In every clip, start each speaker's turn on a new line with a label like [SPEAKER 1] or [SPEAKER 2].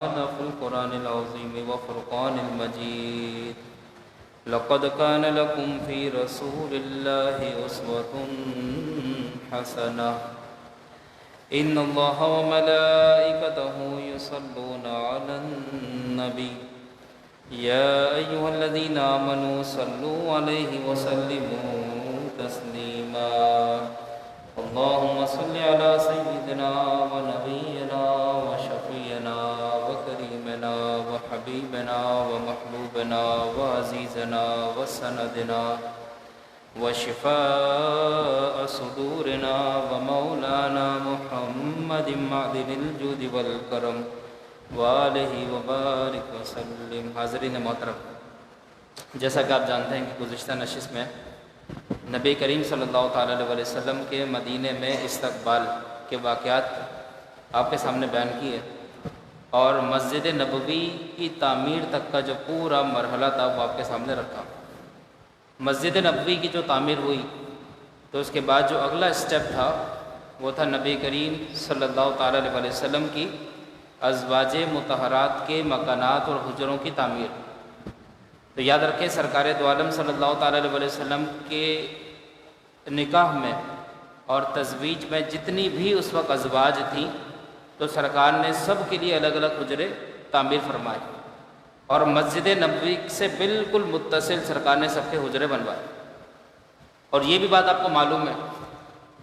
[SPEAKER 1] في القرآن العظيم وفرقان المجيد. لقد كان لكم في رسول الله أسوة حسنة. إن الله وملائكته يصلون على النبي يا أيها الذين آمنوا صلوا عليه وسلموا تسليما. اللهم صل على سيدنا ونبينا وشفينا وكريمنا وحبيبنا ومحبوبنا وعزيزنا وسندنا وشفاء صدورنا ومولانا محمد معدن الجود والكرم وآلہ وبارک وسلم. حاضرین محترم، جیسا کہ آپ جانتے ہیں کہ گزشتہ نشست میں نبی کریم صلی اللہ تعالیٰ علیہ وسلم کے مدینے میں استقبال کے واقعات آپ کے سامنے بیان کیے اور مسجد نبوی کی تعمیر تک کا جو پورا مرحلہ تھا وہ آپ کے سامنے رکھا. مسجد نبوی کی جو تعمیر ہوئی تو اس کے بعد جو اگلا اسٹیپ تھا وہ تھا نبی کریم صلی اللہ تعالیٰ علیہ وسلم کی ازواج مطہرات کے مکانات اور حجروں کی تعمیر. تو یاد رکھیں، سرکار دو عالم صلی اللہ تعالیٰ علیہ وسلم کے نکاح میں اور تزویج میں جتنی بھی اس وقت ازواج تھیں تو سرکار نے سب کے لیے الگ الگ حجرے تعمیر فرمائے اور مسجد نبوی سے بالکل متصل سرکار نے سب کے حجرے بنوائے. اور یہ بھی بات آپ کو معلوم ہے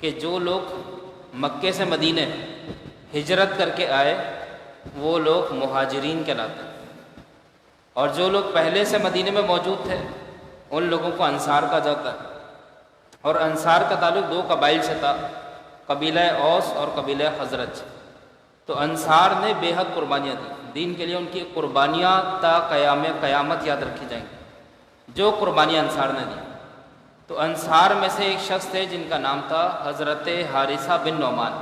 [SPEAKER 1] کہ جو لوگ مکے سے مدینے ہجرت کر کے آئے وہ لوگ مہاجرین کہلاتے ہیں، اور جو لوگ پہلے سے مدینے میں موجود تھے ان لوگوں کو انصار کہا جاتا ہے. اور انصار کا تعلق دو قبائل سے تھا، قبیلہ اوس اور قبیلہ خزرج. تو انصار نے بے حد قربانیاں دی دین کے لیے. ان کی قربانیاں تا قیامت یاد رکھی جائیں گی، جو قربانیاں انصار نے دی. تو انصار میں سے ایک شخص تھے جن کا نام تھا حضرت حارثہ بن نعمان.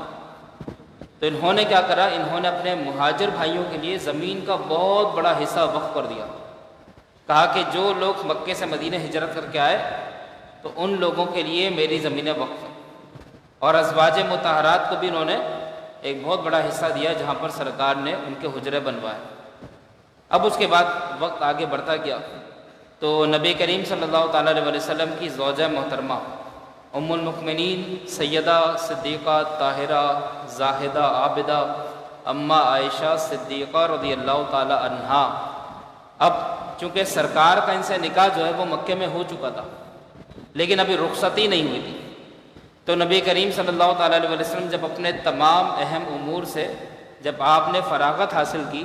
[SPEAKER 1] تو انہوں نے کیا کرا، انہوں نے اپنے مہاجر بھائیوں کے لیے زمین کا بہت بڑا حصہ وقف کر دیا. کہا کہ جو لوگ مکے سے مدینہ ہجرت کر کے آئے تو ان لوگوں کے لیے میری زمینیں وقف ہیں. اور ازواج مطہرات کو بھی انہوں نے ایک بہت بڑا حصہ دیا جہاں پر سرکار نے ان کے حجرے بنوائے. اب اس کے بعد وقت آگے بڑھتا گیا تو نبی کریم صلی اللہ تعالیٰ علیہ وسلم کی زوجہ محترمہ ام المؤمنین سیدہ صدیقہ طاہرہ زاہدہ عابدہ اماں عائشہ صدیقہ رضی اللہ تعالیٰ عنہا، اب چونکہ سرکار کا ان سے نکاح جو ہے وہ مکے میں ہو چکا تھا لیکن ابھی رخصتی نہیں ہوئی تھی. تو نبی کریم صلی اللہ تعالیٰ علیہ وسلم جب اپنے تمام اہم امور سے جب آپ نے فراغت حاصل کی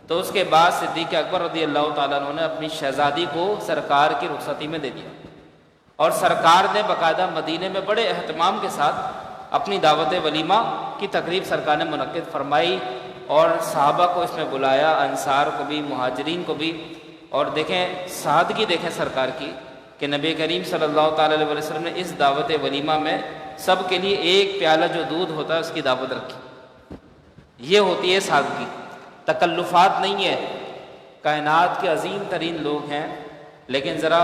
[SPEAKER 1] تو اس کے بعد صدیق اکبر رضی اللہ تعالیٰ عنہ نے اپنی شہزادی کو سرکار کی رخصتی میں دے دیا. اور سرکار نے باقاعدہ مدینے میں بڑے اہتمام کے ساتھ اپنی دعوت ولیمہ کی تقریب سرکار نے منعقد فرمائی اور صحابہ کو اس میں بلایا، انصار کو بھی مہاجرین کو بھی. اور دیکھیں سادگی دیکھیں سرکار کی کہ نبی کریم صلی اللہ تعالیٰ علیہ وسلم نے اس دعوت ولیمہ میں سب کے لیے ایک پیالہ جو دودھ ہوتا ہے اس کی دعوت رکھی. یہ ہوتی ہے سادگی، تکلفات نہیں ہے. کائنات کے عظیم ترین لوگ ہیں لیکن ذرا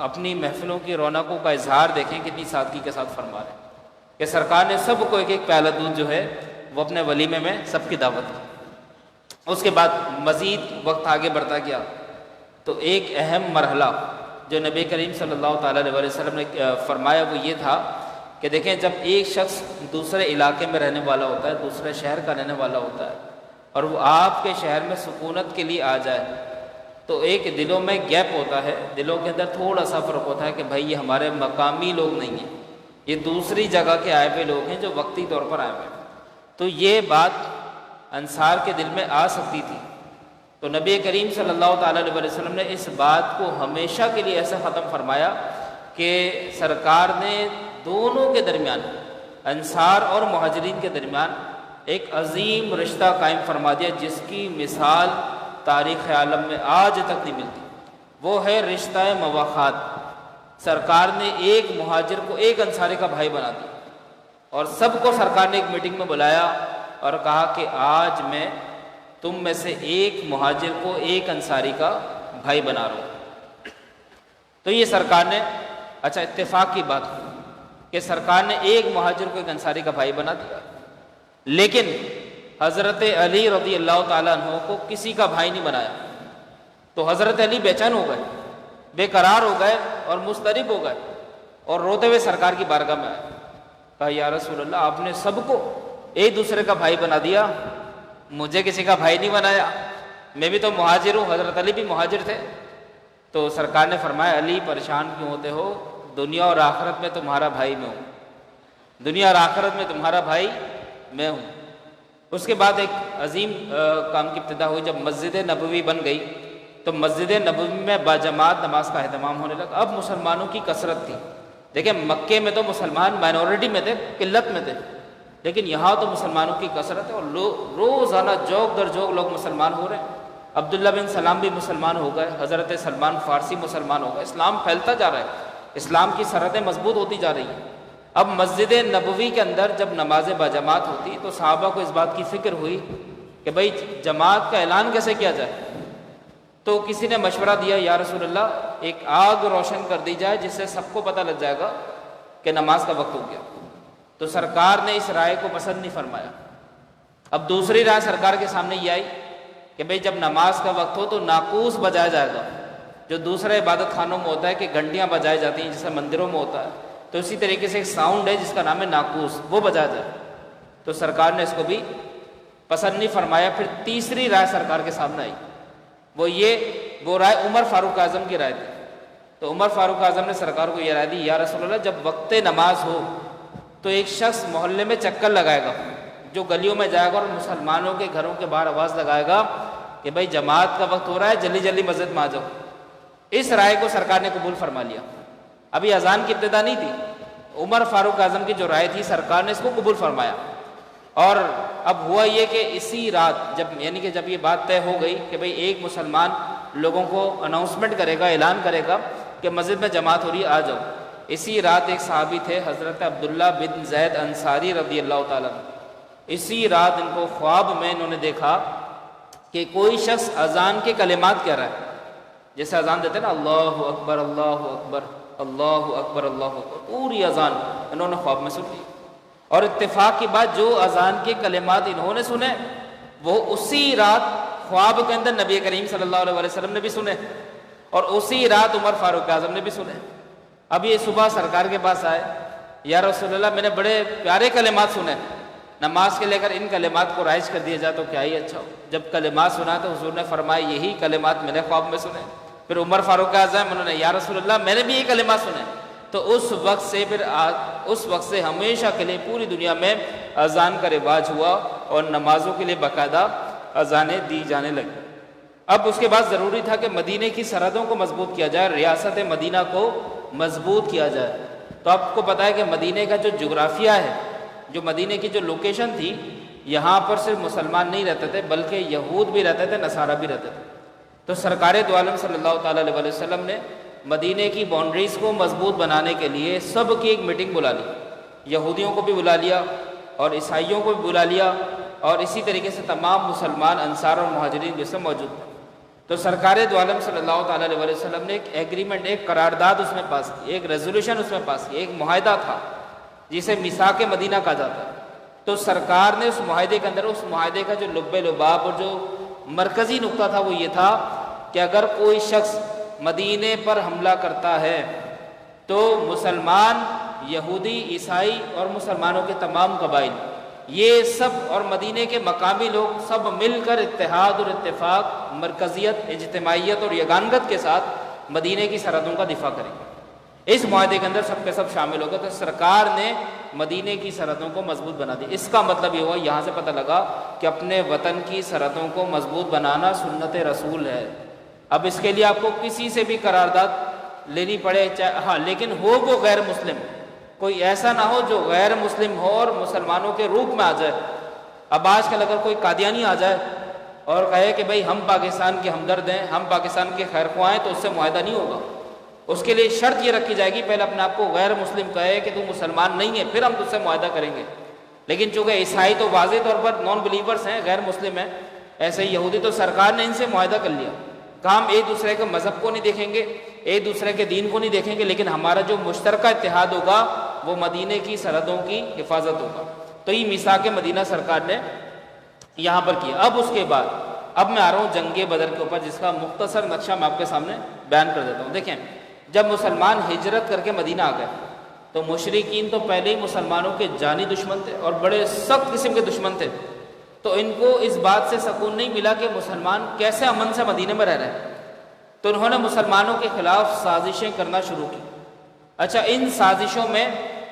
[SPEAKER 1] اپنی محفلوں کی رونقوں کا اظہار دیکھیں کتنی سادگی کے ساتھ فرما رہے ہیں کہ سرکار نے سب کو ایک ایک پیالہ دودھ جو ہے وہ اپنے ولیمے میں سب کی دعوت دی. اس کے بعد مزید وقت آگے بڑھتا گیا تو ایک اہم مرحلہ جو نبی کریم صلی اللہ تعالیٰ علیہ وسلم نے فرمایا وہ یہ تھا کہ دیکھیں جب ایک شخص دوسرے علاقے میں رہنے والا ہوتا ہے، دوسرے شہر کا رہنے والا ہوتا ہے اور وہ آپ کے شہر میں سکونت کے لیے آ جائے تو ایک دلوں میں گیپ ہوتا ہے، دلوں کے اندر تھوڑا سا فرق ہوتا ہے کہ بھائی یہ ہمارے مقامی لوگ نہیں ہیں، یہ دوسری جگہ کے آئے ہوئے لوگ ہیں جو وقتی طور پر آئے ہوئے ہیں. تو یہ بات انصار کے دل میں آ سکتی تھی. تو نبی کریم صلی اللہ تعالیٰ علیہ وسلم نے اس بات کو ہمیشہ کے لیے ایسا ختم فرمایا کہ سرکار نے دونوں کے درمیان، انصار اور مہاجرین کے درمیان ایک عظیم رشتہ قائم فرما دیا جس کی مثال تاریخ عالم میں آج تک نہیں ملتی. وہ ہے رشتہ مواخات. سرکار نے ایک مہاجر کو ایک انصاری کا بھائی بنا دیا اور سب کو سرکار نے ایک میٹنگ میں بلایا اور کہا کہ آج میں تم میں سے ایک مہاجر کو ایک انصاری کا بھائی بنا رہا ہوں. تو یہ سرکار نے اتفاق کی بات کہ سرکار نے ایک مہاجر کو ایک انصاری کا بھائی بنا دیا. لیکن حضرت علی رضی اللہ تعالیٰ عنہ کو کسی کا بھائی نہیں بنایا، تو حضرت علی بے چین ہو گئے، بے قرار ہو گئے اور مضطرب ہو گئے، اور روتے ہوئے سرکار کی بارگاہ میں آئے، کہا یا رسول اللہ آپ نے سب کو ایک دوسرے کا بھائی بنا دیا، مجھے کسی کا بھائی نہیں بنایا، میں بھی تو مہاجر ہوں، حضرت علی بھی مہاجر تھے۔ تو سرکار نے فرمایا علی پریشان کیوں ہوتے ہو، دنیا اور آخرت میں تمہارا بھائی میں ہوں، دنیا اور آخرت میں تمہارا بھائی میں ہوں۔ اس کے بعد ایک عظیم کام کی ابتدا ہوئی، جب مسجد نبوی بن گئی تو مسجد نبوی میں باجماعت نماز کا اہتمام ہونے لگا۔ اب مسلمانوں کی کثرت تھی، دیکھیں مکے میں تو مسلمان مائنورٹی میں تھے، قلت میں تھے، لیکن یہاں تو مسلمانوں کی کثرت ہے، اور روزانہ جوق در جوق لوگ مسلمان ہو رہے ہیں۔ عبداللہ بن سلام بھی مسلمان ہو گئے، حضرت سلمان فارسی مسلمان ہو گئے، اسلام پھیلتا جا رہا ہے، اسلام کی سرحدیں مضبوط ہوتی جا رہی ہیں۔ اب مسجد نبوی کے اندر جب نماز باجماعت ہوتی تو صحابہ کو اس بات کی فکر ہوئی کہ بھئی جماعت کا اعلان کیسے کیا جائے، تو کسی نے مشورہ دیا یا رسول اللہ ایک آگ روشن کر دی جائے جس سے سب کو پتہ لگ جائے گا کہ نماز کا وقت ہو گیا۔ تو سرکار نے اس رائے کو پسند نہیں فرمایا۔ اب دوسری رائے سرکار کے سامنے یہ آئی کہ بھئی جب نماز کا وقت ہو تو ناقوس بجایا جائے گا، جو دوسرے عبادت خانوں میں ہوتا ہے کہ گھنٹیاں بجائی جاتی ہیں جیسے مندروں میں ہوتا ہے، تو اسی طریقے سے ایک ساؤنڈ ہے جس کا نام ہے ناقوس، وہ بجایا جائے۔ تو سرکار نے اس کو بھی پسند نہیں فرمایا۔ پھر تیسری رائے سرکار کے سامنے آئی، وہ رائے عمر فاروق اعظم کی رائے تھی۔ تو عمر فاروق اعظم نے سرکار کو یہ رائے دی یا رسول اللہ جب وقت نماز ہو تو ایک شخص محلے میں چکر لگائے گا، جو گلیوں میں جائے گا اور مسلمانوں کے گھروں کے باہر آواز لگائے گا کہ بھائی جماعت کا وقت ہو رہا ہے، جلدی جلدی مسجد میں آ جاؤ۔ اس رائے کو سرکار نے قبول فرما لیا۔ ابھی اذان کی ابتدا نہیں تھی، عمر فاروق اعظم کی جو رائے تھی سرکار نے اس کو قبول فرمایا۔ اور اب ہوا یہ کہ اسی رات جب یہ بات طے ہو گئی کہ بھئی ایک مسلمان لوگوں کو اناؤنسمنٹ کرے گا، اعلان کرے گا کہ مسجد میں جماعت ہو رہی ہے، آ جاؤ۔ اسی رات ایک صحابی تھے حضرت عبداللہ بن زید انصاری رضی اللہ تعالیٰ عنہ، اسی رات ان کو خواب میں انہوں نے دیکھا کہ کوئی شخص اذان کے کلمات کہہ رہا ہے، جیسے اذان دیتے ہیں نا اللہ اکبر اللہ اکبر اللہ اکبر اللہ اکبر، پوری اذان انہوں نے خواب میں سن لی۔ اور اتفاق کی بات جو اذان کے کلمات انہوں نے سنے وہ اسی رات خواب کے اندر نبی کریم صلی اللہ علیہ وسلم نے بھی سنے، اور اسی رات عمر فاروق اعظم نے بھی سنے۔ اب یہ صبح سرکار کے پاس آئے، یا رسول اللہ میں نے بڑے پیارے کلمات سنے، نماز کے لے کر ان کلمات کو رائج کر دیا جائے تو کیا ہی اچھا ہو۔ جب کلمات سنا تو حضور نے فرمایا یہی کلمات میں نے خواب میں سنے۔ پھر عمر فاروق اعظم انہوں نے یا رسول اللہ میں نے بھی یہ کلمات سنے۔ تو اس وقت سے ہمیشہ کے لیے پوری دنیا میں اذان کا رواج ہوا اور نمازوں کے لیے باقاعدہ اذانیں دی جانے لگی۔ اب اس کے بعد ضروری تھا کہ مدینے کی سرحدوں کو مضبوط کیا جائے، ریاست مدینہ کو مضبوط کیا جائے۔ تو آپ کو پتہ ہے کہ مدینے کا جو جغرافیہ ہے، جو مدینے کی جو لوکیشن تھی، یہاں پر صرف مسلمان نہیں رہتے تھے بلکہ یہود بھی رہتے تھے، نصارہ بھی رہتے تھے۔ تو سرکار دو عالم صلی اللہ تعالیٰ علیہ وسلم نے مدینے کی باؤنڈریز کو مضبوط بنانے کے لیے سب کی ایک میٹنگ بلا لی، یہودیوں کو بھی بلا لیا اور عیسائیوں کو بھی بلا لیا، اور اسی طریقے سے تمام مسلمان انصار اور مہاجرین جیسے موجود تھے۔ تو سرکار دو عالم صلی اللہ تعالیٰ علیہ وسلم نے ایک ایگریمنٹ، ایک قرارداد اس میں پاس کی، ایک ریزولوشن اس میں پاس کی، ایک معاہدہ تھا جسے میثاق مدینہ کہا جاتا ہے۔ تو سرکار نے اس معاہدے کے اندر، اس معاہدے کا جو لب لباب اور جو مرکزی نقطہ تھا وہ یہ تھا کہ اگر کوئی شخص مدینے پر حملہ کرتا ہے تو مسلمان، یہودی، عیسائی اور مسلمانوں کے تمام قبائل، یہ سب اور مدینے کے مقامی لوگ سب مل کر اتحاد اور اتفاق، مرکزیت، اجتماعیت اور یگانگت کے ساتھ مدینے کی سرحدوں کا دفاع کریں گے۔ اس معاہدے کے اندر سب کے سب شامل ہو گئے۔ تو سرکار نے مدینے کی سرحدوں کو مضبوط بنا دی۔ اس کا مطلب یہ ہوا، یہاں سے پتہ لگا کہ اپنے وطن کی سرحدوں کو مضبوط بنانا سنت رسول ہے۔ اب اس کے لیے آپ کو کسی سے بھی قرارداد لینی پڑے، ہاں لیکن ہو وہ غیر مسلم، کوئی ایسا نہ ہو جو غیر مسلم ہو اور مسلمانوں کے روپ میں آ جائے۔ اب آج کل اگر کوئی قادیانی آ جائے اور کہے کہ بھئی ہم پاکستان کے ہمدرد ہیں، ہم پاکستان کے خیر خواہ ہیں، تو اس سے معاہدہ نہیں ہوگا۔ اس کے لیے شرط یہ رکھی جائے گی، پہلے اپنے آپ کو غیر مسلم کہے کہ تم مسلمان نہیں ہے، پھر ہم تجھ سے معاہدہ کریں گے۔ لیکن چونکہ عیسائی تو واضح طور پر نان بلیورز ہیں، غیر مسلم ہیں، ایسے ہی یہودی، تو سرکار نے ان سے معاہدہ کر لیا کہ ہم ایک دوسرے کے مذہب کو نہیں دیکھیں گے، ایک دوسرے کے دین کو نہیں دیکھیں گے، لیکن ہمارا جو مشترکہ اتحاد ہوگا وہ مدینے کی سرحدوں کی حفاظت ہوگا۔ تو یہ میثاق مدینہ سرکار نے یہاں پر کیا۔ اب اس کے بعد اب میں آ رہا ہوں جنگ بدر کے اوپر، جس کا مختصر نقشہ میں آپ کے سامنے بیان کر دیتا ہوں۔ دیکھیں، جب مسلمان ہجرت کر کے مدینہ آ گئے تو مشرکین تو پہلے ہی مسلمانوں کے جانی دشمن تھے اور بڑے سخت قسم کے دشمن تھے، تو ان کو اس بات سے سکون نہیں ملا کہ مسلمان کیسے امن سے مدینے میں رہ رہے ہیں، تو انہوں نے مسلمانوں کے خلاف سازشیں کرنا شروع کی۔ اچھا، ان سازشوں میں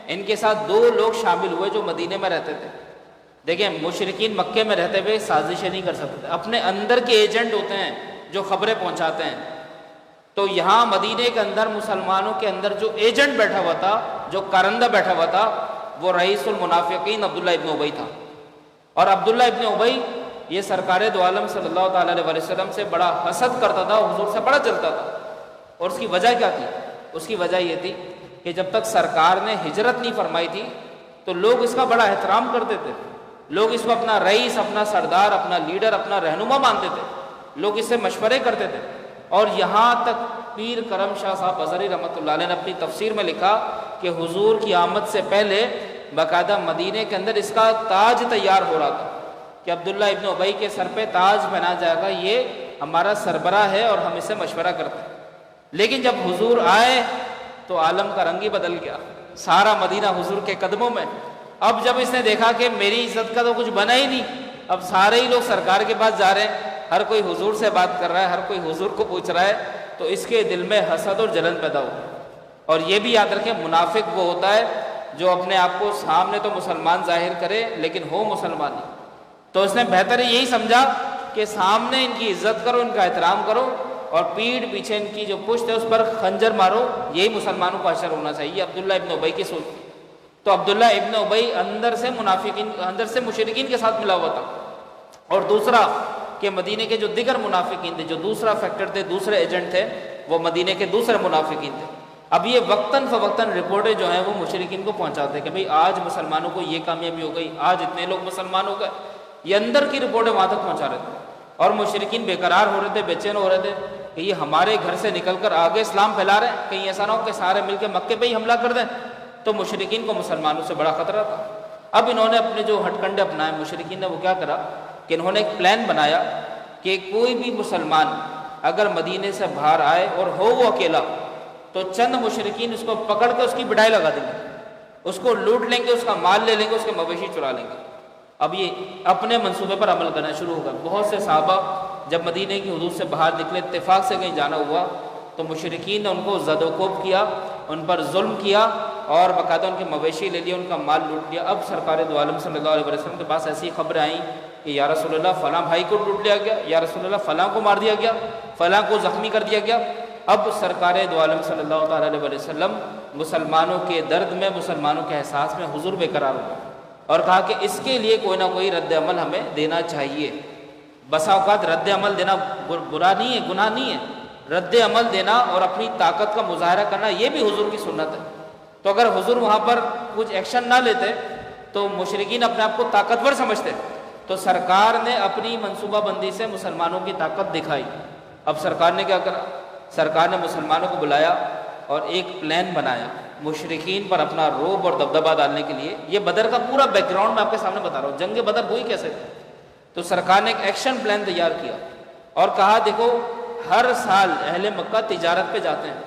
[SPEAKER 1] ان کے ساتھ 2 لوگ شامل ہوئے جو مدینے میں رہتے تھے۔ دیکھیں، مشرکین مکے میں رہتے ہوئے سازشیں نہیں کر سکتے تھے، اپنے اندر کے ایجنٹ ہوتے ہیں جو خبریں پہنچاتے ہیں۔ تو یہاں مدینے کے اندر مسلمانوں کے اندر جو ایجنٹ بیٹھا ہوا تھا، جو کارندہ بیٹھا ہوا تھا، وہ رئیس المنافقین عبداللہ ابن ابی تھا۔ اور عبداللہ ابن ابی یہ سرکار دو عالم صلی اللہ تعالیٰ علیہ وسلم سے بڑا حسد کرتا تھا، حضور سے بڑا جلتا تھا۔ اور اس کی وجہ کیا تھی؟ اس کی وجہ یہ تھی کہ جب تک سرکار نے ہجرت نہیں فرمائی تھی تو لوگ اس کا بڑا احترام کرتے تھے، لوگ اس کو اپنا رئیس، اپنا سردار، اپنا لیڈر، اپنا رہنما مانتے تھے، لوگ اس سے مشورے کرتے تھے۔ اور یہاں تک پیر کرم شاہ صاحب ازہری رحمۃ اللہ علیہ نے اپنی تفسیر میں لکھا کہ حضور کی آمد سے پہلے باقاعدہ مدینے کے اندر اس کا تاج تیار ہو رہا تھا کہ عبداللہ ابن ابی کے سر پہ تاج پہنا جائے گا، یہ ہمارا سربراہ ہے اور ہم اس سے مشورہ کرتے ہیں۔ لیکن جب حضور آئے تو عالم کا رنگ ہی بدل گیا، سارا مدینہ حضور کے قدموں میں۔ اب جب اس نے دیکھا کہ میری عزت کا تو کچھ بنا ہی نہیں، اب سارے ہی لوگ سرکار کے پاس جا رہے ہیں، ہر کوئی حضور سے بات کر رہا ہے، ہر کوئی حضور کو پوچھ رہا ہے، تو اس کے دل میں حسد اور جلن پیدا ہو۔ اور یہ بھی یاد رکھیں، منافق وہ ہوتا ہے جو اپنے آپ کو سامنے تو مسلمان ظاہر کرے لیکن ہو مسلمان نہیں۔ تو اس نے بہتر یہی سمجھا کہ سامنے ان کی عزت کرو، ان کا احترام کرو، اور پیٹھ پیچھے ان کی جو پشت ہے اس پر خنجر مارو، یہی مسلمانوں کو اشر ہونا چاہیے۔ عبداللہ ابن ابی کی سوچ تھی۔ تو عبداللہ ابن ابی اندر سے منافقین، اندر سے مشرکین کے ساتھ ملا ہوا تھا۔ اور دوسرا کہ مدینے کے جو دیگر منافقین تھے، جو دوسرا فیکٹر تھے، دوسرے ایجنٹ تھے، وہ مدینے کے دوسرے منافقین تھے۔ اب یہ وقتاً فوقتاً رپورٹیں جو ہیں وہ مشرکین کو پہنچاتے ہیں کہ بھئی آج مسلمانوں کو یہ کامیابی ہو گئی، آج اتنے لوگ مسلمان ہو گئے۔ یہ اندر کی رپورٹیں وہاں تک پہنچا رہے تھے، اور مشرکین بے قرار ہو رہے تھے، بے چین ہو رہے تھے کہ یہ ہمارے گھر سے نکل کر آگے اسلام پھیلا رہے ہیں، کہیں ایسا نہ ہو کہ سارے مل کے مکے پہ ہی حملہ کر دیں۔ تو مشرکین کو مسلمانوں سے بڑا خطرہ تھا۔ اب انہوں نے اپنے جو ہٹ کنڈے اپنائے، مشرکین نے وہ کیا کرا کہ انہوں نے ایک پلان بنایا کہ کوئی بھی مسلمان اگر مدینے سے باہر آئے اور ہو وہ اکیلا، تو چند مشرکین اس کو پکڑ کے اس کی بڑائی لگا دیں گے، اس کو لوٹ لیں گے، اس کا مال لے لیں گے، اس کے مویشی چرا لیں گے۔ اب یہ اپنے منصوبے پر عمل کرنا شروع ہو گیا۔ بہت سے صحابہ جب مدینے کی حدود سے باہر نکلے، اتفاق سے کہیں جانا ہوا، تو مشرکین نے ان کو زد و کوب کیا، ان پر ظلم کیا، اور باقاعدہ ان کے مویشی لے لیا، ان کا مال لوٹ لیا۔ اب سرکار دو عالم صلی اللہ علیہ وسلم کے پاس ایسی خبریں آئیں کہ یا رسول اللہ فلاں بھائی کو لوٹ لیا گیا، یا رسول اللہ فلاں کو مار دیا گیا، فلاں کو زخمی کر دیا گیا۔ اب سرکار دو عالم صلی اللہ تعالیٰ علیہ وسلم مسلمانوں کے درد میں، مسلمانوں کے احساس میں حضور بے قرار ہو، اور کہا کہ اس کے لیے کوئی نہ کوئی رد عمل ہمیں دینا چاہیے۔ بسا اوقات رد عمل دینا برا نہیں ہے، گناہ نہیں ہے، رد عمل دینا اور اپنی طاقت کا مظاہرہ کرنا یہ بھی حضور کی سنت ہے۔ تو اگر حضور وہاں پر کچھ ایکشن نہ لیتے تو مشرکین اپنے آپ کو طاقتور سمجھتے، تو سرکار نے اپنی منصوبہ بندی سے مسلمانوں کی طاقت دکھائی۔ اب سرکار نے کیا کرا؟ سرکار نے مسلمانوں کو بلایا اور ایک پلان بنایا مشرکین پر اپنا روب اور دبدبہ ڈالنے کے لیے۔ یہ بدر کا پورا بیک گراؤنڈ میں آپ کے سامنے بتا رہا ہوں، جنگ بدر ہوئی کیسے تھی۔ تو سرکار نے ایک ایکشن پلان تیار کیا اور کہا دیکھو، ہر سال اہل مکہ تجارت پہ جاتے ہیں،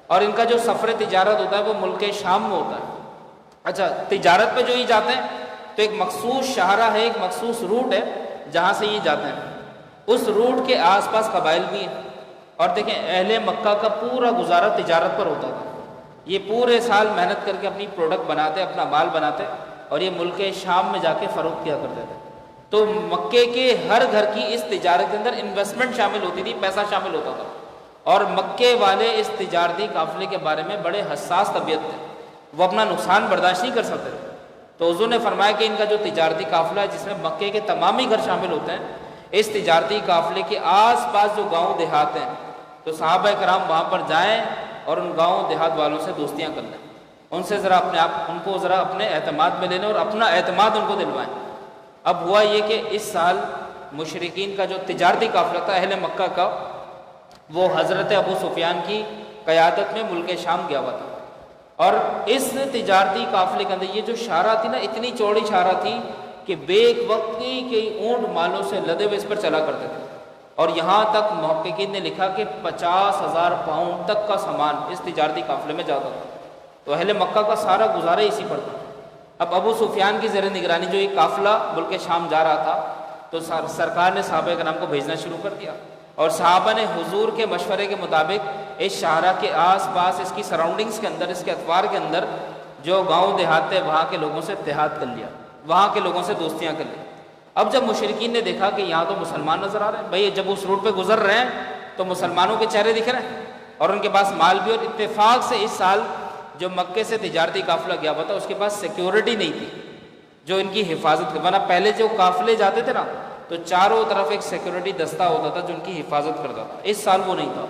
[SPEAKER 1] اور ان کا جو سفر تجارت ہوتا ہے وہ ملک شام میں ہوتا ہے۔ اچھا، تجارت پہ جو یہ جاتے ہیں تو ایک مخصوص شاہراہ ہے، ایک مخصوص روٹ ہے جہاں سے یہ جاتے ہیں۔ اس روٹ کے آس پاس قبائل بھی ہیں، اور دیکھیں اہل مکہ کا پورا گزارا تجارت پر ہوتا تھا۔ یہ پورے سال محنت کر کے اپنی پروڈکٹ بناتے، اپنا مال بناتے، اور یہ ملک شام میں جا کے فروخت کیا کرتے تھے۔ تو مکے کے ہر گھر کی اس تجارت کے اندر انویسٹمنٹ شامل ہوتی تھی، پیسہ شامل ہوتا تھا، اور مکے والے اس تجارتی قافلے کے بارے میں بڑے حساس طبیعت تھے، وہ اپنا نقصان برداشت نہیں کر سکتے تھے۔ تو حضور نے فرمایا کہ ان کا جو تجارتی قافلہ ہے، جس میں مکے کے تمام ہی گھر شامل ہوتے ہیں، اس تجارتی قافلے کے آس پاس جو گاؤں دیہات ہیں، تو صحابہ کرام وہاں پر جائیں اور ان گاؤں دیہات والوں سے دوستیاں کر لیں، ان سے ذرا اپنے آپ، ان کو ذرا اپنے اعتماد میں لے لیں اور اپنا اعتماد ان کو دلوائیں۔ اب ہوا یہ کہ اس سال مشرکین کا جو تجارتی قافلہ تھا اہل مکہ کا، وہ حضرت ابو سفیان کی قیادت میں ملک شام گیا ہوا تھا، اور اس تجارتی قافلے کے اندر یہ جو شاہراہ تھی نا، اتنی چوڑی شاہراہ تھی کہ بیک وقت کئی اونٹ مالوں سے لدے ہوئے اس پر چلا کرتے تھے، اور یہاں تک محققین نے لکھا کہ 50,000 پاؤنڈ تک کا سامان اس تجارتی قافلے میں جاتا تھا۔ تو اہل مکہ کا سارا گزارا اسی پر تھا۔ اب ابو سفیان کی زیر نگرانی جو یہ قافلہ ملک شام جا رہا تھا، تو سرکار نے صحابہ کرام کو بھیجنا شروع کر دیا، اور صحابہ نے حضور کے مشورے کے مطابق اس شاہراہ کے آس پاس، اس کی سراؤنڈنگز کے اندر، اس کے اطوار کے اندر جو گاؤں دیہات تھے وہاں کے لوگوں سے اتحاد کر لیا، وہاں کے لوگوں سے دوستیاں کر لی۔ اب جب مشرکین نے دیکھا کہ یہاں تو مسلمان نظر آ رہے ہیں، بھائی جب اس روٹ پہ گزر رہے ہیں تو مسلمانوں کے چہرے دکھ رہے ہیں اور ان کے پاس مال بھی، اور اتفاق سے اس سال جو مکے سے تجارتی قافلہ گیا ہوا تھا اس کے پاس سیکیورٹی نہیں تھی جو ان کی حفاظت کروانا۔ پہلے جو قافلے جاتے تھے نا تو چاروں طرف ایک سیکیورٹی دستہ ہوتا تھا جو ان کی حفاظت کرتا تھا، اس سال وہ نہیں تھا۔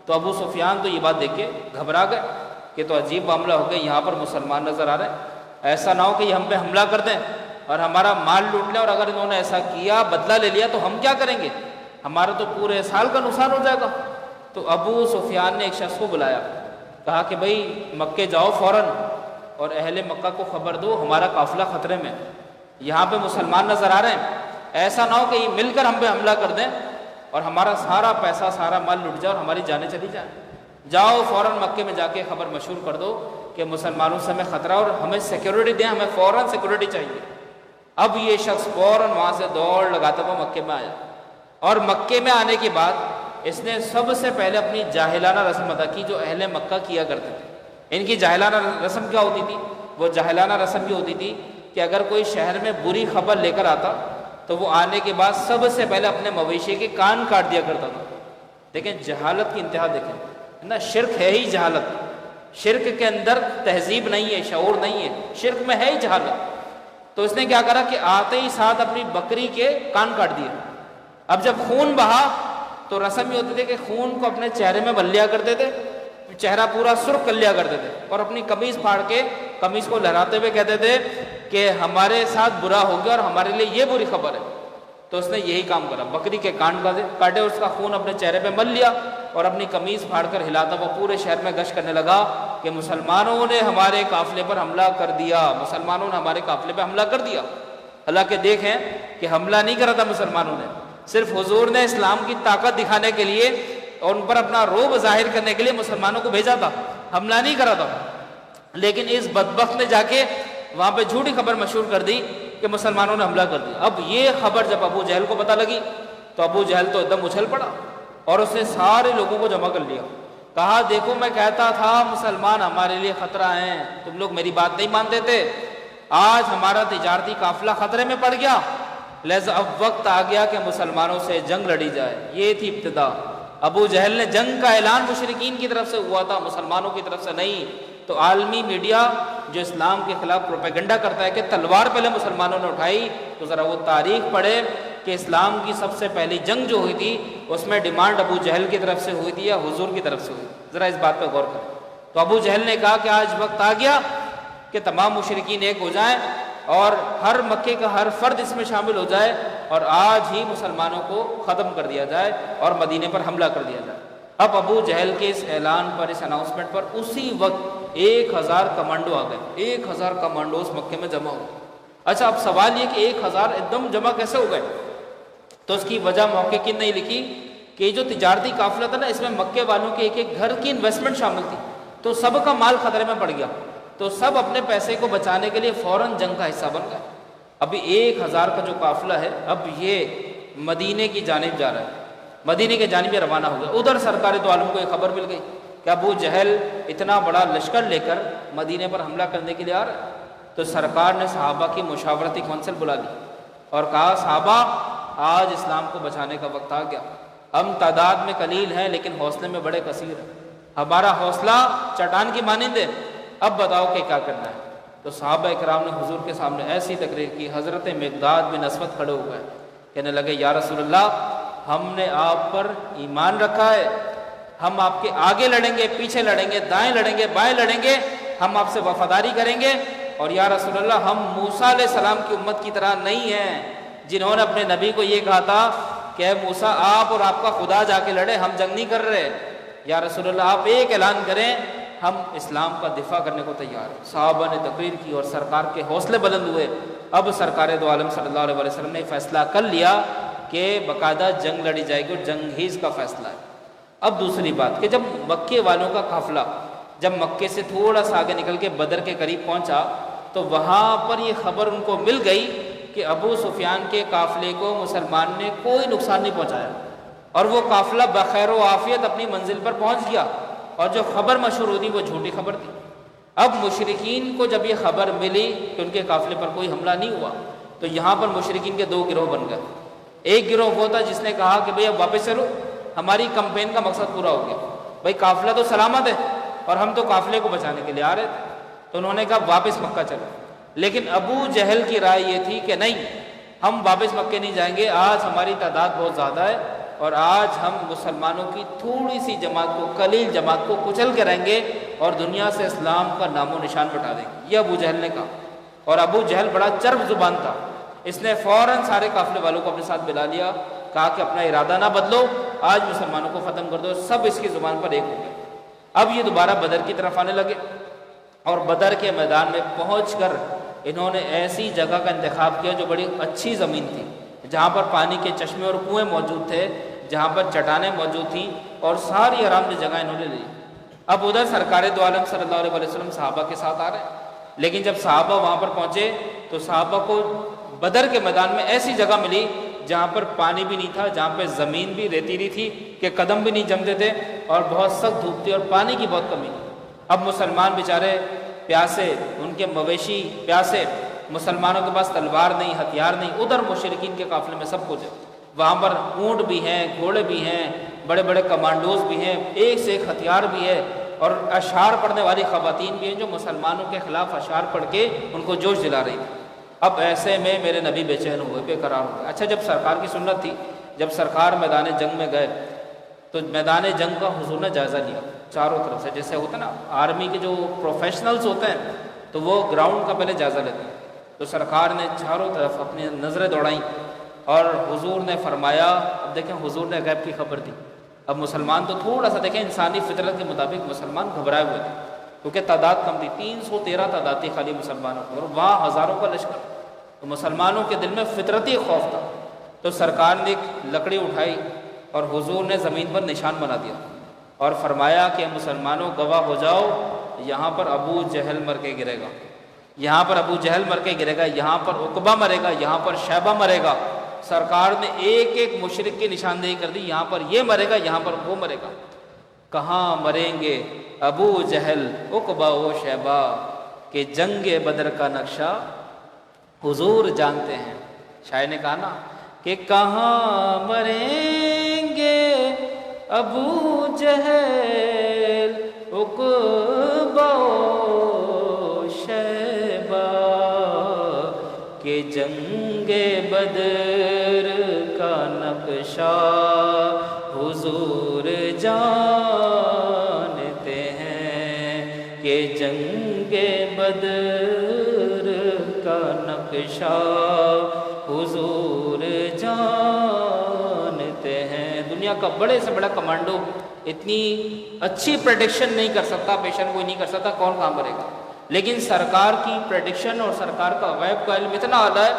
[SPEAKER 1] تو ابو سفیان تو یہ بات دیکھ کے گھبرا گئے کہ تو عجیب معاملہ ہو گیا، یہاں پر مسلمان نظر آ رہے ہیں، ایسا نہ ہو کہ یہ ہم پہ حملہ کر دیں اور ہمارا مال لوٹ لیں، اور اگر انہوں نے ایسا کیا، بدلہ لے لیا تو ہم کیا کریں گے، ہمارا تو پورے سال کا نقصان ہو جائے گا۔ تو ابو سفیان نے ایک شخص کو بلایا، کہا کہ بھائی مکے جاؤ فوراً اور اہل مکہ کو خبر دو ہمارا قافلہ خطرے میں، یہاں پہ مسلمان نظر آ رہے ہیں، ایسا نہ ہو کہ یہ مل کر ہم پہ حملہ کر دیں اور ہمارا سارا پیسہ سارا مال لٹ جائے اور ہماری جانیں چلی جائیں۔ جاؤ فوراً مکے میں جا کے خبر مشہور کر دو کہ مسلمانوں سے ہمیں خطرہ اور ہمیں سیکیورٹی دیں، ہمیں فوراً سیکیورٹی چاہیے۔ اب یہ شخص فوراً وہاں سے دوڑ لگاتا ہوا مکے میں آیا، اور مکے میں آنے کے بعد اس نے سب سے پہلے اپنی جاہلانہ رسم ادا کی جو اہل مکہ کیا کرتے تھے۔ ان کی جاہلانہ رسم کیا ہوتی تھی؟ وہ جاہلانہ رسم یہ ہوتی تھی کہ اگر کوئی شہر میں بری خبر لے کر آتا تو وہ آنے کے بعد سب سے پہلے اپنے مویشی کے کان کاٹ دیا کرتا تھا۔ دیکھیں جہالت کی انتہا، دیکھیں نا، شرک ہے ہی جہالت، شرک کے اندر تہذیب نہیں ہے، شعور نہیں ہے، شرک میں ہے ہی جہالت۔ تو اس نے کیا کرا کہ آتے ہی ساتھ اپنی بکری کے کان کاٹ دیے۔ اب جب خون بہا تو رسم یہ ہوتی تھی کہ خون کو اپنے چہرے میں بل لیا کرتے تھے، چہرہ پورا سرخ کر لیا کرتے تھے، اور اپنی قمیض پھاڑ کے قمیض کو لہراتے ہوئے کہتے تھے کہ ہمارے ساتھ برا ہو گیا اور ہمارے لیے یہ بری خبر ہے۔ تو اس نے یہی کام کرا، بکری کے کان کاٹے، اس کا خون اپنے چہرے پہ مل لیا اور اپنی قمیض پھاڑ کر ہلاتا ہوا پورے شہر میں گشت کرنے لگا کہ مسلمانوں نے ہمارے قافلے پر حملہ کر دیا، مسلمانوں نے ہمارے قافلے پہ حملہ کر دیا۔ حالانکہ دیکھیں کہ حملہ نہیں کرا تھا مسلمانوں نے، صرف حضور نے اسلام کی طاقت دکھانے کے لیے اور ان پر اپنا رعب ظاہر کرنے کے لیے مسلمانوں کو بھیجا تھا، حملہ نہیں کرا تھا۔ لیکن اس بدبخت نے جا کے وہاں پہ جھوٹی خبر مشہور کر دی کہ مسلمانوں نے حملہ کر دیا۔ اب یہ خبر جب ابو جہل کو پتہ لگی تو ابو جہل تو ایک دم اچھل پڑا اور اس نے سارے لوگوں کو جمع کر لیا، کہا دیکھو میں کہتا تھا مسلمان ہمارے لیے خطرہ ہیں، تم لوگ میری بات نہیں مانتے تھے، آج ہمارا تجارتی قافلہ خطرے میں پڑ گیا، لہذا اب وقت آ گیا کہ مسلمانوں سے جنگ لڑی جائے۔ یہ تھی ابتدا، ابو جہل نے جنگ کا اعلان مشرکین کی طرف سے ہوا تھا، مسلمانوں کی طرف سے نہیں۔ تو عالمی میڈیا جو اسلام کے خلاف پروپیگنڈا کرتا ہے کہ تلوار پہلے مسلمانوں نے اٹھائی، تو ذرا وہ تاریخ پڑھے کہ اسلام کی سب سے پہلی جنگ جو ہوئی تھی اس میں ڈیمانڈ ابو جہل کی طرف سے ہوئی تھی یا حضور کی طرف سے ہوئی، ذرا اس بات پہ غور کریں۔ تو ابو جہل نے کہا کہ آج وقت آ گیا کہ تمام مشرکین ایک ہو جائیں اور ہر مکے کا ہر فرد اس میں شامل ہو جائے اور آج ہی مسلمانوں کو ختم کر دیا جائے اور مدینے پر حملہ کر دیا جائے۔ اب ابو جہل کے اس اعلان پر، اس اناؤنسمنٹ پر اسی وقت 1000 کمانڈو آ گئے، 1000 کمانڈوز مکے میں جمع ہو گئے۔ اچھا اب سوال یہ کہ 1000 ایک دم جمع کیسے ہو گئے؟ تو اس کی وجہ محققین نے لکھی کہ جو تجارتی قافلہ تھا نا، اس میں مکے والوں کے ایک ایک گھر کی انویسٹمنٹ شامل تھی، تو سب کا مال خطرے میں پڑ گیا، تو سب اپنے پیسے کو بچانے کے لیے فوراً جنگ کا حصہ بن گئے۔ ابھی 1000 کا جو قافلہ ہے اب یہ مدینے کی جانب جا رہا ہے، مدینے کی جانب روانہ ہو گیا۔ ادھر سرکار دو عالم کو ایک خبر مل گئی کہ ابو جہل اتنا بڑا لشکر لے کر مدینے پر حملہ کرنے کے لیے آ رہا ہے۔ تو سرکار نے صحابہ کی مشاورتی کونسل بلا لی اور کہا صحابہ آج اسلام کو بچانے کا وقت آ گیا، ہم تعداد میں قلیل ہیں لیکن حوصلے میں بڑے کثیر ہیں، ہمارا حوصلہ چٹان کی مانند ہے، اب بتاؤ کہ کیا کرنا ہے۔ تو صحابہ اکرام نے حضور کے سامنے ایسی تقریر کی، حضرت مقداد بن اسود کھڑے ہو گئے، کہنے لگے یا رسول اللہ ہم نے آپ پر ایمان رکھا ہے، ہم آپ کے آگے لڑیں گے، پیچھے لڑیں گے، دائیں لڑیں گے، بائیں لڑیں گے، ہم آپ سے وفاداری کریں گے، اور یا رسول اللہ ہم موسیٰ علیہ السلام کی امت کی طرح نہیں ہیں جنہوں نے اپنے نبی کو یہ کہا تھا کہ اے موسیٰ آپ اور آپ کا خدا جا کے لڑے، ہم جنگ نہیں کر رہے، یا رسول اللہ آپ ایک اعلان کریں ہم اسلام کا دفاع کرنے کو تیار ہیں۔ صحابہ نے تقریر کی اور سرکار کے حوصلے بلند ہوئے۔ اب سرکار دو عالم صلی اللہ علیہ وسلم نے فیصلہ کر لیا کہ باقاعدہ جنگ لڑی جائے گی اور جنگ ہی اس کا فیصلہ ہے۔ اب دوسری بات کہ جب مکے والوں کا قافلہ جب مکے سے تھوڑا سا آگے نکل کے بدر کے قریب پہنچا تو وہاں پر یہ خبر ان کو مل گئی کہ ابو سفیان کے قافلے کو مسلمان نے کوئی نقصان نہیں پہنچایا اور وہ قافلہ بخیر و عافیت اپنی منزل پر پہنچ گیا، اور جو خبر مشہور ہوئی وہ جھوٹی خبر تھی۔ اب مشرکین کو جب یہ خبر ملی کہ ان کے قافلے پر کوئی حملہ نہیں ہوا تو یہاں پر مشرکین کے دو گروہ بن گئے۔ ایک گروہ وہ تھا جس نے کہا کہ بھئی اب واپس چلو، ہماری کمپین کا مقصد پورا ہو گیا، بھئی قافلہ تو سلامت ہے اور ہم تو قافلے کو بچانے کے لیے آ رہے تھے، تو انہوں نے کہا واپس مکہ چلو۔ لیکن ابو جہل کی رائے یہ تھی کہ نہیں، ہم واپس مکے نہیں جائیں گے، آج ہماری تعداد بہت زیادہ ہے اور آج ہم مسلمانوں کی تھوڑی سی جماعت کو، قلیل جماعت کو کچل کے رہیں گے اور دنیا سے اسلام کا نام و نشان مٹا دیں گے۔ یہ ابو جہل نے کہا، اور ابو جہل بڑا چرب زبان تھا، اس نے فوراً سارے قافلے والوں کو اپنے ساتھ ملا لیا، کہا کہ اپنا ارادہ نہ بدلو، آج مسلمانوں کو ختم کر دو۔ سب اس کی زبان پر ایک ہو گئے۔ اب یہ دوبارہ بدر کی طرف آنے لگے اور بدر کے میدان میں پہنچ کر انہوں نے ایسی جگہ کا انتخاب کیا جو بڑی اچھی زمین تھی، جہاں پر پانی کے چشمے اور کنویں موجود تھے، جہاں پر چٹانیں موجود تھیں، اور ساری آرام دہ جگہ انہوں نے لی۔ اب ادھر سرکار دو عالم صلی اللہ علیہ وسلم صحابہ کے ساتھ آ رہے ہیں، لیکن جب صحابہ وہاں پر پہنچے تو صحابہ کو بدر کے میدان میں ایسی جگہ ملی جہاں پر پانی بھی نہیں تھا، جہاں پہ زمین بھی ریتیلی تھی کہ قدم بھی نہیں جمتے تھے، اور بہت سخت دھوپ تھی اور پانی کی بہت کمی تھی۔ اب مسلمان بیچارے پیاسے، ان کے مویشی پیاسے، مسلمانوں کے پاس تلوار نہیں، ہتھیار نہیں، ادھر مشرکین کے قافلے میں سب کچھ ہے، وہاں پر اونٹ بھی ہیں، گھوڑے بھی ہیں، بڑے بڑے کمانڈوز بھی ہیں، ایک سے ایک ہتھیار بھی ہے، اور اشعار پڑھنے والی خواتین بھی ہیں جو مسلمانوں کے خلاف اشعار پڑھ کے ان کو جوش دلا رہی تھی۔ اب ایسے میں میرے نبی بے چین ہوئے، بے قرار ہو گئے۔ اچھا، جب سرکار کی سنت تھی، جب سرکار میدان جنگ میں گئے تو میدان جنگ کا حضور نے جائزہ لیا چاروں طرف سے، جیسے ہوتا ہے نا آرمی کے جو پروفیشنلز ہوتے ہیں تو وہ گراؤنڈ کا پہلے جائزہ لیتے ہیں، تو سرکار نے چاروں طرف اپنی نظریں دوڑائیں اور حضور نے فرمایا، اب دیکھیں حضور نے غیب کی خبر دی، اب مسلمان تو تھوڑا سا دیکھیں انسانی فطرت کے مطابق مسلمان گھبرائے ہوئے تھے کیونکہ تعداد کم تھی، 313 تعداد تھی خالی مسلمانوں کی، اور وہاں ہزاروں کا لشکر، تو مسلمانوں کے دل میں فطرتی خوف تھا۔ تو سرکار نے ایک لکڑی اٹھائی اور حضور نے زمین پر نشان بنا دیا اور فرمایا کہ مسلمانوں گواہ ہو جاؤ، یہاں پر ابو جہل مر کے گرے گا، یہاں پر ابو جہل مر کے گرے گا، یہاں پر عقبہ مرے گا، یہاں پر شیبہ مرے گا۔ سرکار نے ایک ایک مشرک کی نشاندہی کر دی، یہاں پر یہ مرے گا، یہاں پر وہ مرے گا۔ کہاں مریں گے ابو جہل، عقبہ و شیبہ، کہ جنگ بدر کا نقشہ حضور جانتے ہیں۔ شاعر نے کہا نا کہ کہاں مریں گے ابو جہل، عقبہ و شیبہ، کہ جنگ بدر کا نقشہ حضور جانتے ہیں، کہ جنگ بدر کا نقشہ حضور جانتے ہیں۔ دنیا کا بڑے سے بڑا کمانڈو اتنی اچھی پریڈکشن نہیں کر سکتا، پیشن کوئی نہیں کر سکتا کون کہاں مرے گا، لیکن سرکار کی پریڈکشن اور سرکار کا غیب کا علم اتنا اعلیٰ ہے،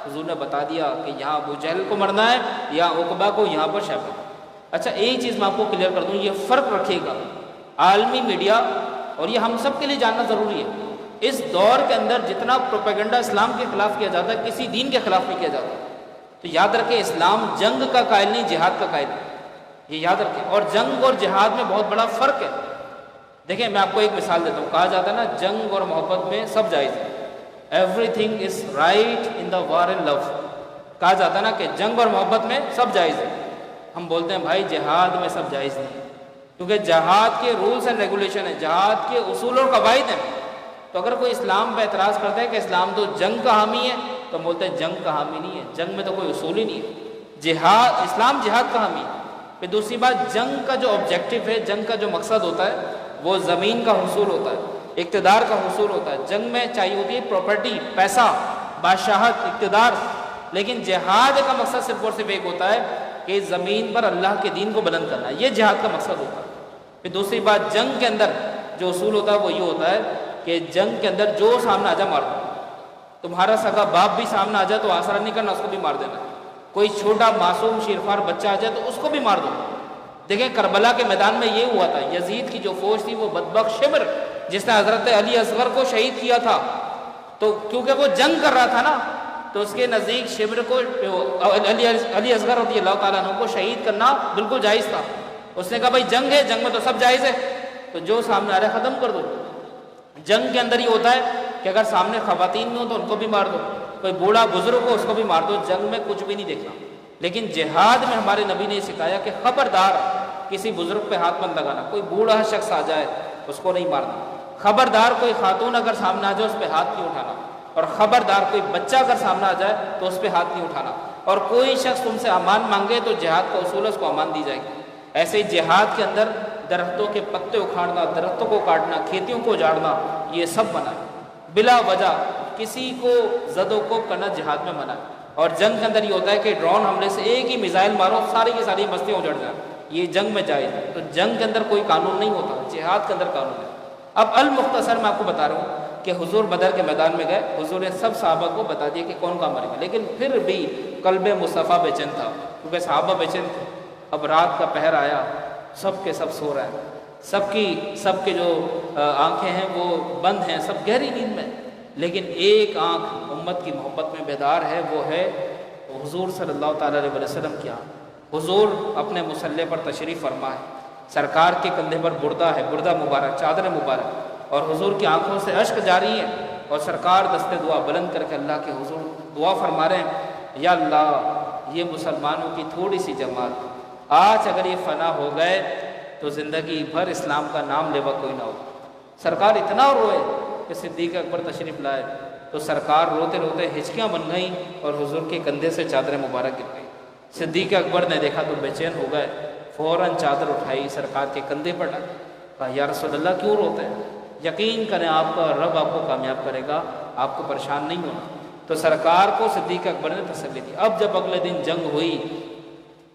[SPEAKER 1] حضور نے بتا دیا کہ یہاں ابو جہل کو مرنا ہے یا عقبہ کو، یہاں پر شیبہ۔ اچھا، ایک چیز میں آپ کو کلیئر کر دوں، یہ فرق رکھے گا عالمی میڈیا، اور یہ ہم سب کے لیے جاننا ضروری ہے، اس دور کے اندر جتنا پروپیگنڈا اسلام کے خلاف کیا جاتا ہے کسی دین کے خلاف نہیں کیا جاتا، تو یاد رکھیں اسلام جنگ کا قائل نہیں، جہاد کا قائل ہے، یہ یاد رکھیں۔ اور جنگ اور جہاد میں بہت بڑا فرق ہے۔ دیکھیں میں آپ کو ایک مثال دیتا ہوں، کہا جاتا ہے نا جنگ اور محبت میں سب جائز ہے، everything is right in the war and love, کہا جاتا ہے نا کہ جنگ اور محبت میں سب جائز ہے۔ ہم بولتے ہیں بھائی جہاد میں سب جائز نہیں، کیونکہ جہاد کے رولز اینڈ ریگولیشن ہیں، جہاد کے اصول اور قواعد ہیں۔ تو اگر کوئی اسلام پہ اعتراض کرتا ہے کہ اسلام تو جنگ کا حامی ہے، تو بولتے ہیں جنگ کا حامی نہیں ہے، جنگ میں تو کوئی اصول ہی نہیں ہے، جہاد اسلام جہاد کا حامی ہے۔ پھر دوسری بات، جنگ کا جو آبجیکٹو ہے، جنگ کا جو مقصد ہوتا ہے وہ زمین کا حصول ہوتا ہے، اقتدار کا حصول ہوتا ہے۔ جنگ میں چاہیے ہوتی ہے پراپرٹی، پیسہ، بادشاہت، اقتدار، لیکن جہاد کا مقصد صرف اور صرف ایک ہوتا ہے کہ زمین پر اللہ کے دین کو بلند کرنا ہے، یہ جہاد کا مقصد ہوتا ہے۔ پھر دوسری بات، جنگ کے اندر جو اصول ہوتا ہے وہ یہ ہوتا ہے کہ جنگ کے اندر جو سامنے آ جائے مار دو. تمہارا سگا باپ بھی سامنے آ جائے تو آسرا نہیں کرنا، اس کو بھی مار دینا. کوئی چھوٹا معصوم شیرخوار بچہ آ جائے تو اس کو بھی مار دو. دیکھیں کربلا کے میدان میں یہ ہوا تھا. یزید کی جو فوج تھی وہ بدبخت شمر جس نے حضرت علی اصغر کو شہید کیا تھا، تو کیونکہ وہ جنگ کر رہا تھا نا، تو اس کے نزدیک شمر کو علی اصغر رضی اللہ تعالیٰ عنہ کو شہید کرنا بالکل جائز تھا. اس نے کہا بھائی جنگ ہے، جنگ میں تو سب جائز ہے، تو جو سامنے آ رہا ہے ختم کر دو. جنگ کے اندر یہ ہوتا ہے کہ اگر سامنے خواتین میں ہو تو ان کو بھی مار دو، کوئی بوڑھا بزرگ ہو اس کو بھی مار دو. جنگ میں کچھ بھی نہیں دیکھنا. لیکن جہاد میں ہمارے نبی نے سکھایا کہ خبردار کسی بزرگ پہ ہاتھ مت لگانا. کوئی بوڑھا شخص آ جائے اس کو نہیں مارنا. خبردار کوئی خاتون اگر سامنے آ جائے اس پہ ہاتھ نہیں اٹھانا. اور خبردار کوئی بچہ اگر سامنے آ جائے تو اس پہ ہاتھ نہیں اٹھانا. اور کوئی شخص تم سے امان مانگے تو جہاد کا اصول ہے اس کو امان دی جائے گی. ایسے ہی جہاد کے اندر درختوں کے پتے اکھاڑنا، درختوں کو کاٹنا، کھیتیوں کو اجاڑنا، یہ سب منع ہے. بلا وجہ کسی کو زد و کوب کرنا جہاد میں منع ہے. اور جنگ کے اندر یہ ہوتا ہے کہ ڈرون حملے سے ایک ہی میزائل مارو ساری کی ساری بستیاں اجڑ جائیں، یہ جنگ میں جائز ہے. تو جنگ کے اندر کوئی قانون نہیں ہوتا، جہاد کے اندر قانون ہے. اب المختصر میں آپ کو بتا رہا ہوں کہ حضور بدر کے میدان میں گئے، حضور نے سب صحابہ کو بتا دیا کہ کون کہاں مرے گا، لیکن پھر بھی قلب مصطفیٰ بے چین تھا کیونکہ صحابہ بے چین تھے. اب رات کا پہر آیا، سب کے سب سو رہے ہیں، سب کے جو آنکھیں ہیں وہ بند ہیں، سب گہری نیند میں. لیکن ایک آنکھ امت کی محبت میں بیدار ہے، وہ ہے حضور صلی اللہ تعالیٰ علیہ وسلم کی آنکھ. حضور اپنے مصلی پر تشریف فرما ہے، سرکار کے کندھے پر بردہ ہے، بردہ مبارک، چادر مبارک، اور حضور کی آنکھوں سے اشک جاری ہے. اور سرکار دست دعا بلند کر کے اللہ کے حضور دعا فرما رہے ہیں، یا اللہ یہ مسلمانوں کی تھوڑی سی جماعت آج اگر یہ فنا ہو گئے تو زندگی بھر اسلام کا نام لیوا کوئی نہ ہو. سرکار اتنا روئے کہ صدیق اکبر تشریف لائے تو سرکار روتے روتے ہچکیاں بن گئیں اور حضور کے کندھے سے چادر مبارک گر گئی. صدیق اکبر نے دیکھا تو بے چین ہو گئے، فوراً چادر اٹھائی سرکار کے کندھے پر ڈالی. کہا یا رسول اللہ کیوں روتے ہیں؟ یقین کریں آپ کا رب آپ کو کامیاب کرے گا، آپ کو پریشان نہیں ہونا. تو سرکار کو صدیق اکبر نے تسلی دی. اب جب اگلے دن جنگ ہوئی،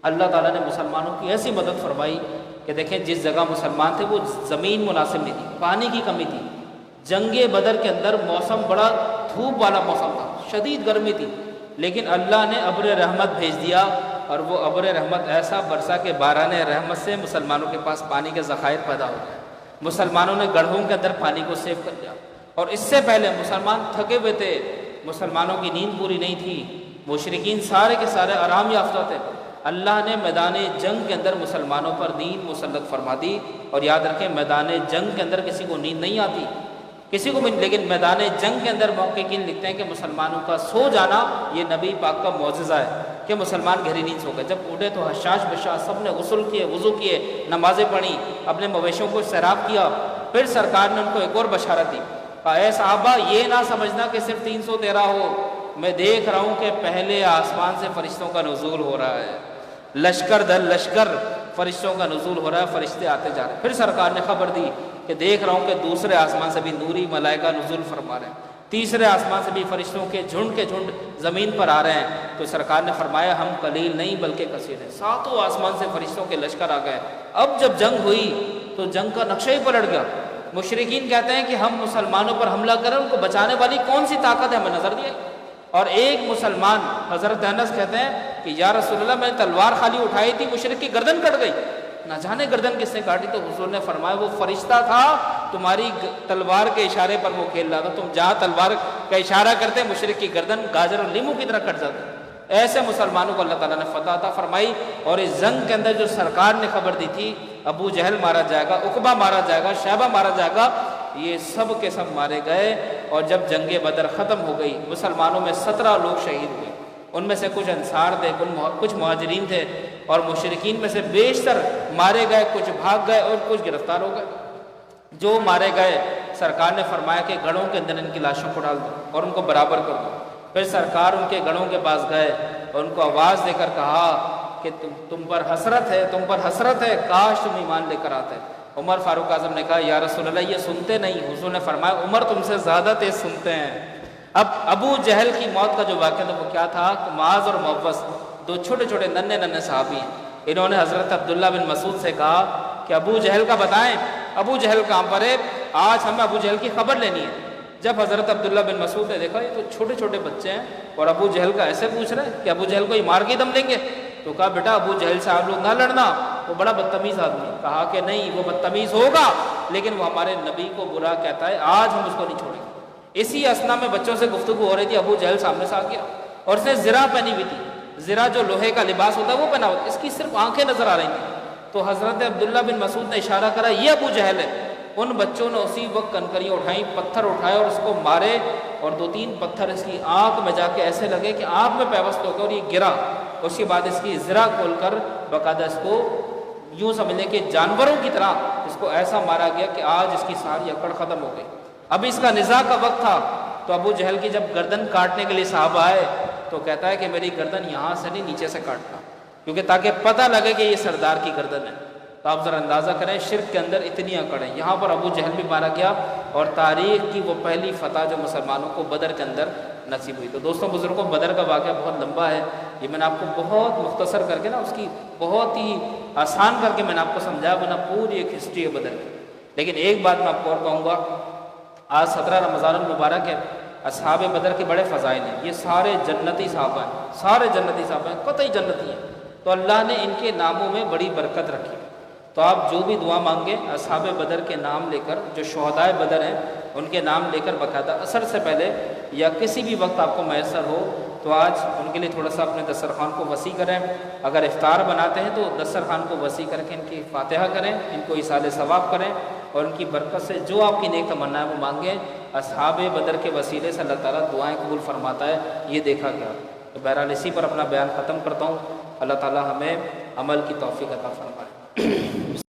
[SPEAKER 1] اللہ تعالیٰ نے مسلمانوں کی ایسی مدد فرمائی کہ دیکھیں جس جگہ مسلمان تھے وہ زمین مناسب نہیں تھی، پانی کی کمی تھی. جنگ بدر کے اندر موسم بڑا دھوپ والا موسم تھا، شدید گرمی تھی، لیکن اللہ نے ابر رحمت بھیج دیا اور وہ ابر رحمت ایسا برسا کہ باران رحمت سے مسلمانوں کے پاس پانی کے ذخائر پیدا ہو گئے. مسلمانوں نے گڑھوں کے اندر پانی کو سیو کر لیا. اور اس سے پہلے مسلمان تھکے ہوئے تھے، مسلمانوں کی نیند پوری نہیں تھی، مشرکین سارے کے سارے آرام یافتہ تھے. اللہ نے میدان جنگ کے اندر مسلمانوں پر نیند مسلط فرما دی. اور یاد رکھیں میدان جنگ کے اندر کسی کو نیند نہیں آتی، کسی کو بھی، لیکن میدان جنگ کے اندر محققین لکھتے ہیں کہ مسلمانوں کا سو جانا یہ نبی پاک کا معجزہ ہے کہ مسلمان گہری نیند سو گئے. جب اٹھے تو حشاش بشاش سب نے غسل کیے، وضو کیے، نمازیں پڑھی، اپنے مویشیوں کو سیراب کیا. پھر سرکار نے ان کو ایک اور بشارت دی. کہا اے صحابہ یہ نہ سمجھنا کہ صرف 313 ہو، میں دیکھ رہا ہوں کہ پہلے آسمان سے فرشتوں کا نزول ہو رہا ہے، لشکر در لشکر فرشتوں کا نزول ہو رہا ہے، فرشتے آتے جا رہے ہیں. پھر سرکار نے خبر دی کہ دیکھ رہا ہوں کہ دوسرے آسمان سے بھی نوری ملائکہ نزول فرما رہے ہیں، تیسرے آسمان سے بھی فرشتوں کے جھنڈ زمین پر آ رہے ہیں. تو سرکار نے فرمایا ہم قلیل نہیں بلکہ کثیر ہیں. ساتوں آسمان سے فرشتوں کے لشکر آ گئے. اب جب جنگ ہوئی تو جنگ کا نقشہ ہی پلٹ گیا. مشرکین کہتے ہیں کہ ہم مسلمانوں پر حملہ کریں، ان کو بچانے والی کون سی طاقت ہے ہمیں نظر دیا. اور ایک مسلمان حضرت انس کہتے ہیں کہ یا رسول اللہ میں نے تلوار خالی اٹھائی تھی، مشرک کی گردن کٹ گئی، نہ جانے گردن کس نے کاٹی. تو حضور نے فرمایا وہ فرشتہ تھا، تمہاری تلوار کے اشارے پر وہ کھیل رہا تھا، تم جہاں تلوار کا اشارہ کرتے مشرک کی گردن گاجر اور لیمو کی طرح کٹ جاتی. ایسے مسلمانوں کو اللہ تعالیٰ نے فتح عطا فرمائی. اور اس جنگ کے اندر جو سرکار نے خبر دی تھی ابو جہل مارا جائے گا، عقبہ مارا جائے گا، شیبہ مارا جائے گا، یہ سب کے سب مارے گئے. اور جب جنگ بدر ختم ہو گئی مسلمانوں میں 17 لوگ شہید ہوئے. ان میں سے کچھ انصار تھے، کچھ مہاجرین تھے، اور مشرکین میں سے بیشتر مارے گئے، کچھ بھاگ گئے اور کچھ گرفتار ہو گئے. جو مارے گئے سرکار نے فرمایا کہ گڑھوں کے اندر ان کی لاشوں کو ڈال دو اور ان کو برابر کر دو. پھر سرکار ان کے گڑھوں کے پاس گئے اور ان کو آواز دے کر کہا کہ تم پر حسرت ہے، کاش تم ایمان لے کر آتے. عمر فاروق اعظم نے کہا یا رسول اللہ یہ سنتے نہیں. حضور نے فرمایا عمر تم سے زیادہ تیز سنتے ہیں. اب ابو جہل کی موت کا جو واقعہ تھا وہ کیا تھا کہ معاذ اور موس دو چھوٹے چھوٹے ننھے صحابی ہیں. انہوں نے حضرت عبداللہ بن مسعود سے کہا کہ ابو جہل کا بتائیں ابو جہل کہاں پر ہے، آج ہمیں ابو جہل کی خبر لینی ہے۔ جب حضرت عبداللہ بن مسعود نے دیکھا یہ تو چھوٹے چھوٹے بچے ہیں اور ابو جہل کا ایسے پوچھ رہے ہیں کہ ابو جہل کو یہ مار کے دم دیں گے، تو کہا بیٹا ابو جہل سے آپ لوگ نہ لڑنا، وہ بڑا بدتمیز آدمی ہے۔ کہا کہ نہیں، وہ بدتمیز ہوگا لیکن وہ ہمارے نبی کو برا کہتا ہے، آج ہم اس کو نہیں چھوڑیں گے۔ اسی اسنا میں بچوں سے گفتگو ہو رہی تھی، ابو جہل سامنے سے آ گیا اور اس نے زرہ پہنی ہوئی تھی، زرہ جو لوہے کا لباس ہوتا ہے وہ پہنا ہوا، اس کی صرف آنکھیں نظر آ رہی تھیں۔ تو حضرت عبداللہ بن مسعود نے اشارہ کرا یہ ابو جہل ہے۔ ان بچوں نے اسی وقت کنکریاں اٹھائیں، پتھر اٹھائے اور اس کو مارے، اور 2-3 پتھر اس کی آنکھ میں جا کے ایسے لگے کہ آنکھ میں پیوست ہو گیا اور یہ گرا۔ اس کے بعد اس کی زرہ کھول کر باقاعدہ اس کو یوں سمجھ لیں کہ جانوروں کی طرح اس کو ایسا مارا گیا کہ آج اس کی ساری اکڑ ختم ہو گئی۔ اب اس کا نزاع کا وقت تھا، تو ابو جہل کی جب گردن کاٹنے کے لیے صحابہ آئے تو کہتا ہے کہ میری گردن یہاں سے نہیں نیچے سے کاٹنا، کیونکہ تاکہ پتہ لگے کہ یہ سردار کی گردن ہے۔ تو آپ ذرا اندازہ کریں شرک کے اندر اتنی اکڑ ہے۔ یہاں پر ابو جہل بھی مارا گیا اور تاریخ کی وہ پہلی فتح جو مسلمانوں کو بدر کے اندر نصیب ہوئی۔ تو دوستوں بزرگوں، بدر کا واقعہ بہت لمبا ہے، یہ میں نے آپ کو بہت مختصر کر کے نا اس کی بہت ہی آسان کر کے میں نے آپ کو سمجھایا، ورنہ پوری ایک ہسٹری ہے بدر کی۔ لیکن ایک بات میں آپ کو اور کہوں گا، آج 17 رمضان المبارک ہے، اصحاب بدر کے بڑے فضائل ہیں، یہ سارے جنتی صحابہ ہیں، سارے جنتی صحابہ ہیں، قطعی جنتی ہیں۔ تو اللہ نے ان کے ناموں میں بڑی برکت رکھی۔ تو آپ جو بھی دعا مانگیں اصحاب بدر کے نام لے کر، جو شہدائے بدر ہیں ان کے نام لے کر باقاعدہ عصر سے پہلے یا کسی بھی وقت آپ کو میسر ہو تو آج ان کے لیے تھوڑا سا اپنے دسترخوان کو وسیع کریں۔ اگر افطار بناتے ہیں تو دسترخوان کو وسیع کر کے ان کی فاتحہ کریں، ان کو ایصال ثواب کریں، اور ان کی برکت سے جو آپ کی نیک تمنا ہے وہ مانگیں۔ اصحاب بدر کے وسیلے سے اللہ تعالیٰ دعائیں قبول فرماتا ہے، یہ دیکھا گیا۔ تو بہرحال اسی پر اپنا بیان ختم کرتا ہوں۔ اللہ تعالیٰ ہمیں عمل کی توفیق عطا فرمائے۔